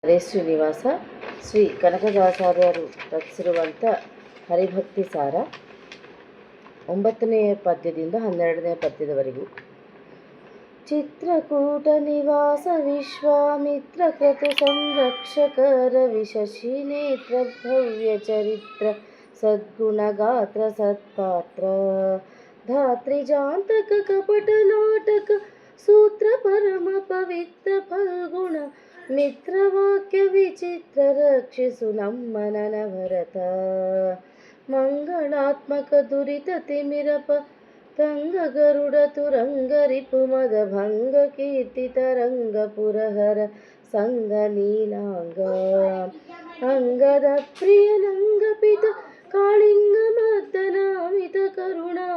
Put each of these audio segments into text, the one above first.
ಹರೇ ಶ್ರೀನಿವಾಸ ಶ್ರೀ ಕನಕದಾಸಾರ್ಯರು ರಚಿಸಿರುವಂಥ ಹರಿಭಕ್ತಿ ಸಾರ 9ನೇ ಪದ್ಯದಿಂದ 12ನೇ ಪದ್ಯದವರೆಗೂ. ಚಿತ್ರಕೂಟ ನಿವಾಸ ವಿಶ್ವಾಮಿತ್ರ ಕ್ರತು ಸಂರಕ್ಷಕ ರವಿ ಶಶಿ ನೇತ್ರ ಭವ್ಯ ಚರಿತ್ರ ಸದ್ಗುಣ ಗಾತ್ರ ಸತ್ಪಾತ್ರ ಧಾತ್ರಿಜಾಂತಕ ಕಪಟ ನಾಟಕ ಸೂತ್ರ ಪರಮ ಪವಿತ್ರ ಫಲ್ಗುಣ ಮಿತ್ರವಾಕ್ಯ ವಿಚಿತ್ರ ರಕ್ಷಿಸು ನಮ್ಮನನ ಭರತ. ಮಂಗಳಾತ್ಮಕ ದುರಿತ ತಿಮಿರಪ ತಂಗ ಗರುಡ ತುರಂಗ ರಿಪುಮದ ಭಂಗ ಕೀರ್ತಿ ತರಂಗ ಪುರಹರ ಸಂಗ ನೀಲಾಂಗ ಅಂಗದ ಪ್ರಿಯನಂಗ ಪಿತ ಕಾಳಿಂಗ ಮರ್ದನಾಮಿತ ಕರುಣಾ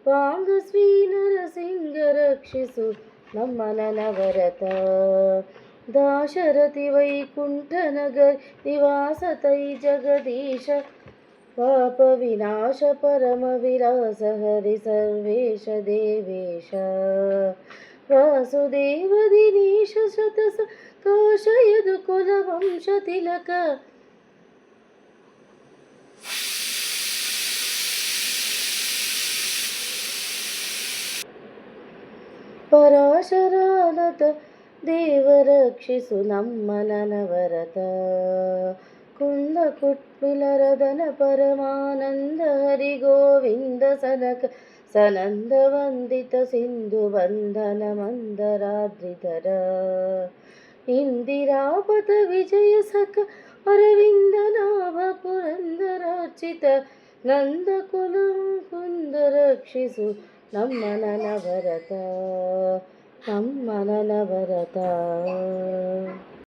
ಪಾಂಗ ಶ್ರೀ ನರಸಿಂಗ ರಕ್ಷಿಸು ನಮ್ಮನನ ಭರತ. ದಾಶರಥಿ ವೈಕುಂಠ ನಗರ ನಿವಾಸ ತೈ ಜಗದೀಶ ಪಾಪ ವಿನಾಶ ಪರಮ ವಿಲಾಸ ಹರಿ ಸರ್ವೇಶ ದೇವೇಶ ವಾಸುದೇವ ದಿನೇಶ ಶತಸ ಕಾಶಯದು ಕುಲ ವಂಶ ತಿಲಕ ಪರಾಶರಾನತ ದೇವ ರಕ್ಷಿಸು ನಮ್ಮನನ ಭರತ. ಕುಂದ ಕುಟ್ಮಿಲರದನ ಪರಮಾನಂದ ಹರಿ ಗೋವಿಂದ ಸನಕ ಸನಂದ ವಂದಿತ ಸಿಂಧು ಬಂಧನ ಮಂದರಾದ್ರಿಧರ ಇಂದಿರಾಪತ ವಿಜಯ ಸಖ ಅರವಿಂದ ನಾಭ ಪುರಂದರಾರ್ಚಿತ ನಂದ ಕುಲ ಕುಂದ ರಕ್ಷಿಸು ನಮ್ಮನನ ಭರತ ನಮ್ಮನನ ಭರತ.